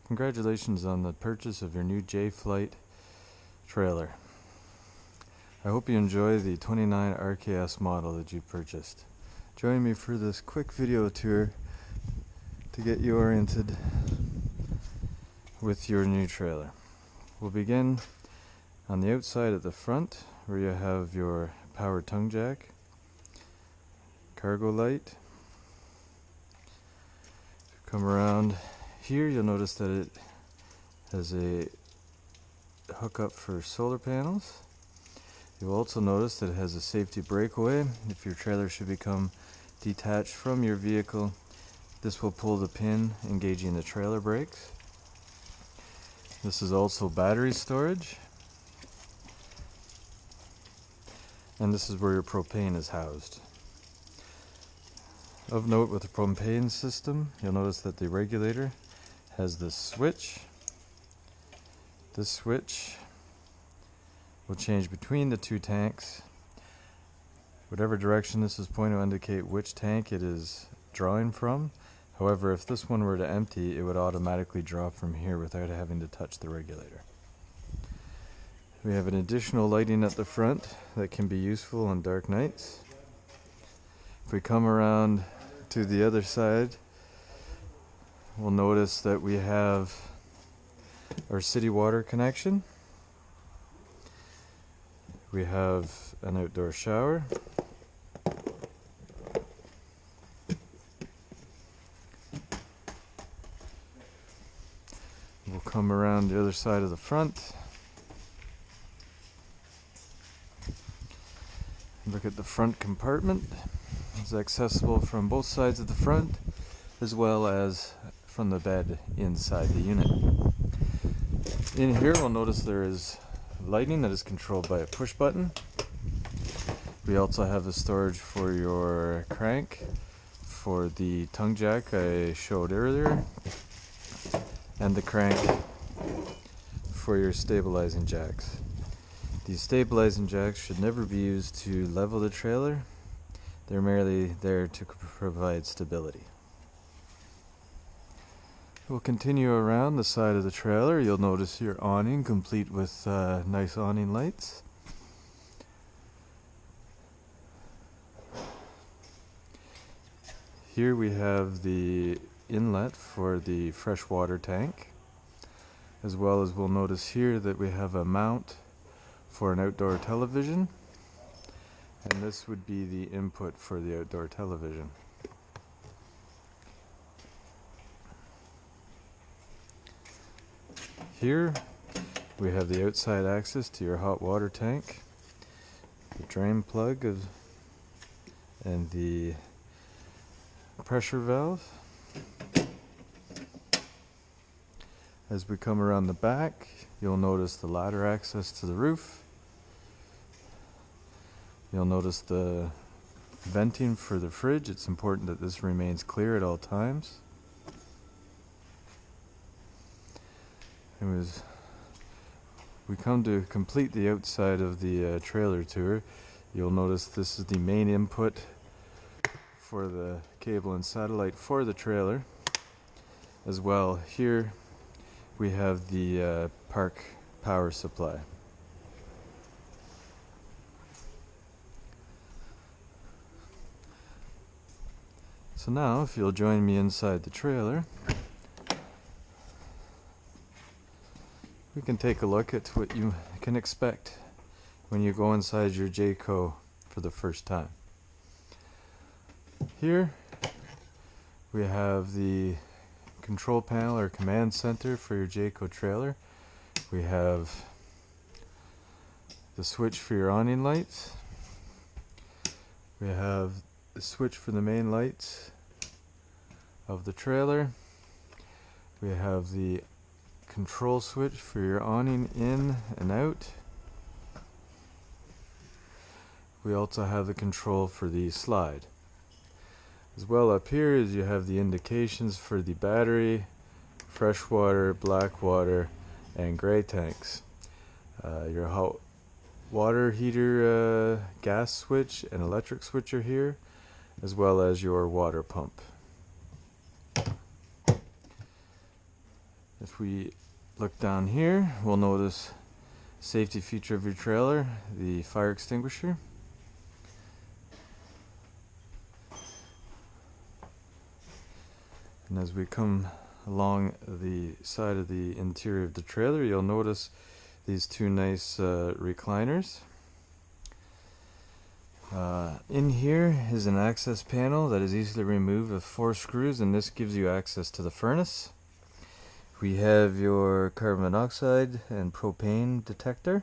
Congratulations on the purchase of your new Jay Flight trailer. I hope you enjoy the 29 RKS model that you purchased. Join me for this quick video tour to get you oriented with your new trailer. We'll begin on the outside at the front, where you have your power tongue jack, cargo light. Come around here, you'll notice that it has a hookup for solar panels. You'll also notice that it has a safety breakaway. If your trailer should become detached from your vehicle, this will pull the pin engaging the trailer brakes. This is also battery storage. And this is where your propane is housed. Of note, with the propane system, you'll notice that the regulator has this switch. This switch will change between the two tanks. Whatever direction this is pointing will indicate which tank it is drawing from. However, if this one were to empty, it would automatically draw from here without having to touch the regulator. We have an additional lighting at the front that can be useful on dark nights. If we come around to the other side, we'll notice that we have our city water connection. We have an outdoor shower. We'll come around the other side of the front. Look at the front compartment. It's accessible from both sides of the front, as well as from the bed inside the unit. In here, we'll notice there is lighting that is controlled by a push button. We also have a storage for your crank for the tongue jack I showed earlier, and the crank for your stabilizing jacks. These stabilizing jacks should never be used to level the trailer. They're merely there to provide stability. We'll continue around the side of the trailer. You'll notice your awning, complete with nice awning lights. Here we have the inlet for the freshwater tank, as well as we'll notice here that we have a mount for an outdoor television, and this would be the input for the outdoor television. Here we have the outside access to your hot water tank, the drain plug and the pressure valve. As we come around the back, you'll notice the ladder access to the roof. You'll notice the venting for the fridge. It's important that this remains clear at all times. Anyways, we come to complete the outside of the trailer tour. You'll notice this is the main input for the cable and satellite for the trailer. As well, here we have the park power supply. So now, if you'll join me inside the trailer, we can take a look at what you can expect when you go inside your Jayco for the first time. Here we have the control panel or command center for your Jayco trailer. We have the switch for your awning lights. We have the switch for the main lights of the trailer. We have the control switch for your awning in and out. We also have the control for the slide. As well, up here is you have the indications for the battery, freshwater, black water, and gray tanks. Your hot water heater gas switch and electric switch are here, as well as your water pump. If we look down here, we'll notice safety feature of your trailer, the fire extinguisher. And as we come along the side of the interior of the trailer, you'll notice these two nice recliners. In here is an access panel that is easily removed with 4 screws, and this gives you access to the furnace. We have your carbon monoxide and propane detector.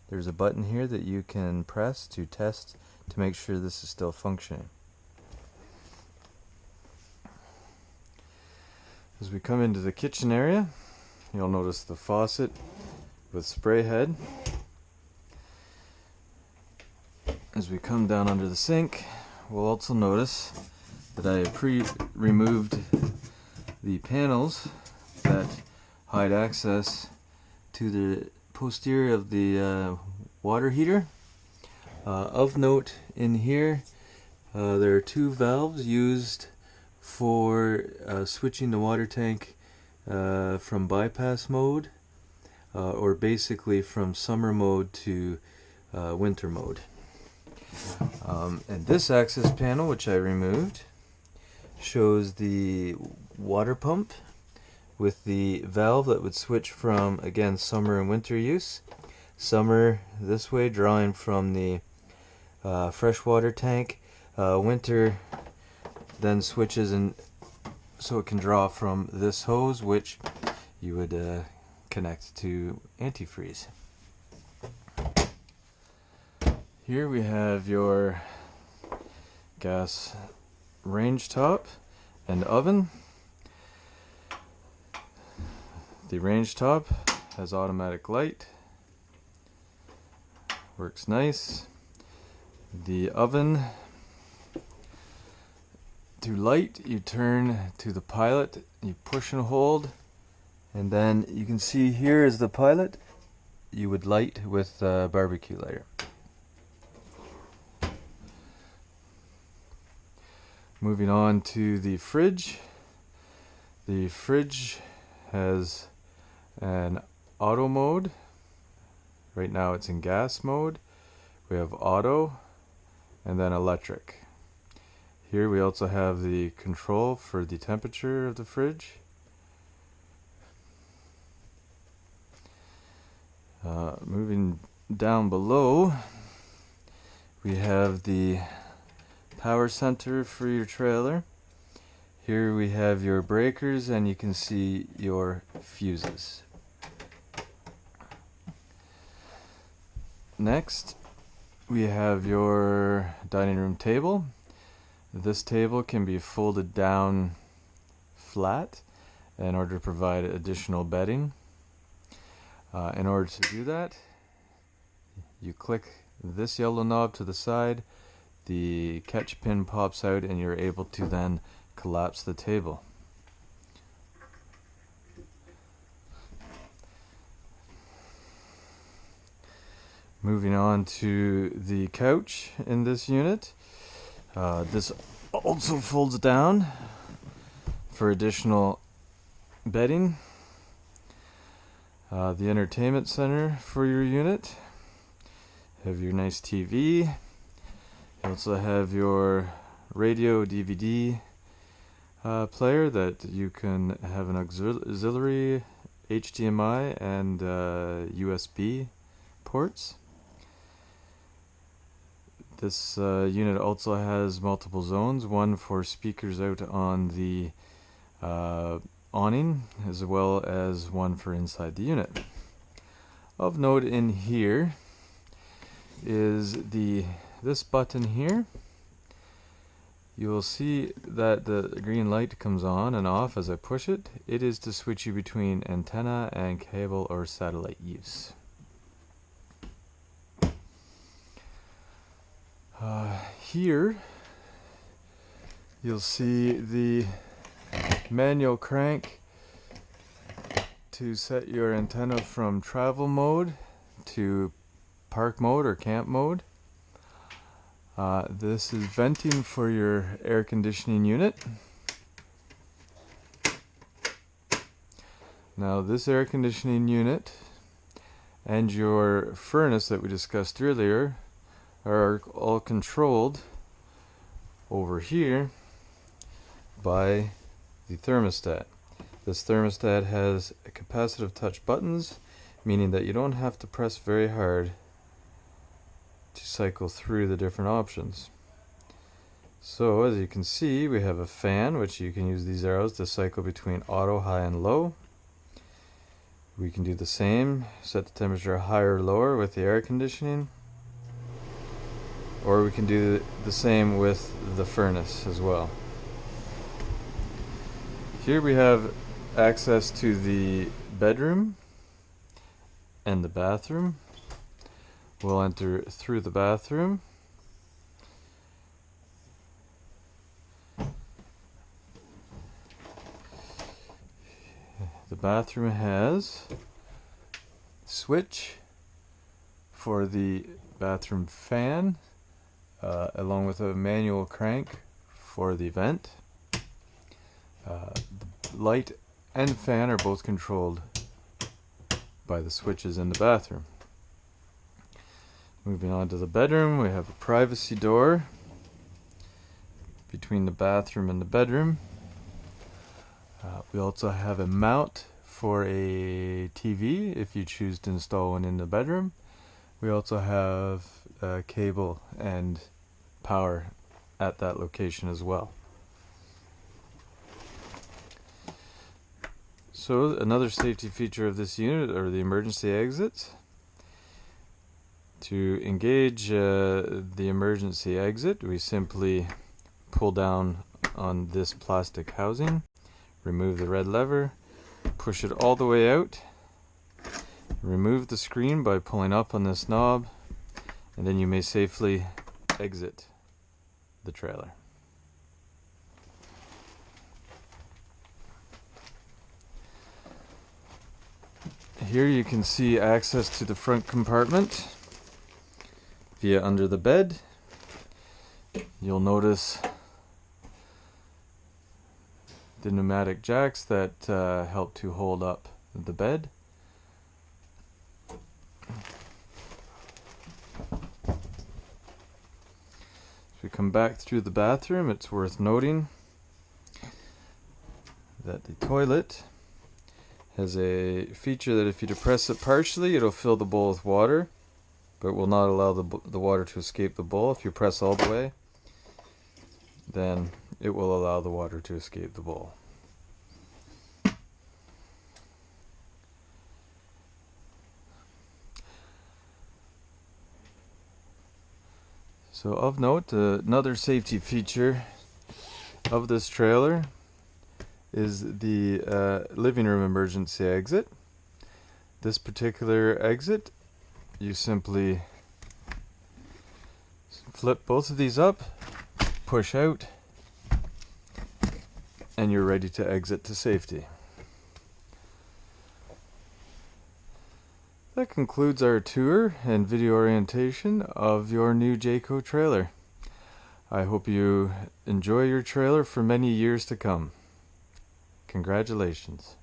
There's a button here that you can press to test to make sure this is still functioning. As we come into the kitchen area, you'll notice the faucet with spray head. As we come down under the sink, we'll also notice that I have removed the panels that hide access to the posterior of the water heater. Of note in here, there are 2 valves used for switching the water tank from bypass mode, or basically from summer mode to winter mode. And this access panel, which I removed, shows the water pump with the valve that would switch from, again, summer and winter use. Summer this way, drawing from the freshwater tank. Winter then switches and so it can draw from this hose, which you would connect to antifreeze. Here we have your gas range top and oven. The range top has automatic light, works nice. The oven, to light, you turn to the pilot, you push and hold, and then you can see here is the pilot. You would light with a barbecue lighter. Moving on to the fridge. The fridge has an auto mode. Right now it's in gas mode. We have auto and then electric. Here we also have the control for the temperature of the fridge. Moving down below, we have the power center for your trailer. Here we have your breakers, and you can see your fuses. Next, we have your dining room table. This table can be folded down flat in order to provide additional bedding. In order to do that, you click this yellow knob to the side, the catch pin pops out, and you're able to then collapse the table. Moving on to the couch in this unit. This also folds down for additional bedding. The entertainment center for your unit. Have your nice TV. You also have your radio DVD player that you can have an auxiliary HDMI and USB ports. This unit also has multiple zones, one for speakers out on the awning, as well as one for inside the unit. Of note in here is this button here. You will see that the green light comes on and off as I push it. It is to switch you between antenna and cable or satellite use. Here you'll see the manual crank to set your antenna from travel mode to park mode or camp mode. This is venting for your air conditioning unit. Now this air conditioning unit and your furnace that we discussed earlier are all controlled over here by the thermostat. This thermostat has capacitive touch buttons, meaning that you don't have to press very hard to cycle through the different options. So as you can see, we have a fan, which you can use these arrows to cycle between auto, high, and low. We can do the same, set the temperature higher or lower with the air conditioning, or we can do the same with the furnace as well. Here we have access to the bedroom and the bathroom. We'll enter through the bathroom. The bathroom has switch for the bathroom fan, along with a manual crank for the vent. The light and fan are both controlled by the switches in the bathroom. Moving on to the bedroom, we have a privacy door between the bathroom and the bedroom. We also have a mount for a TV if you choose to install one in the bedroom. We also have cable and power at that location as well. So another safety feature of this unit are the emergency exits. To engage the emergency exit, we simply pull down on this plastic housing, remove the red lever, push it all the way out, remove the screen by pulling up on this knob, and then you may safely exit the trailer. Here you can see access to the front compartment via under the bed. You'll notice the pneumatic jacks that help to hold up the bed. As we come back through the bathroom, it's worth noting that the toilet has a feature that if you depress it partially, it'll fill the bowl with water, but will not allow the water to escape the bowl. If you press all the way, then it will allow the water to escape the bowl. So of note, another safety feature of this trailer is the living room emergency exit. This particular exit, you simply flip both of these up, push out, and you're ready to exit to safety. That concludes our tour and video orientation of your new Jayco trailer. I hope you enjoy your trailer for many years to come. Congratulations.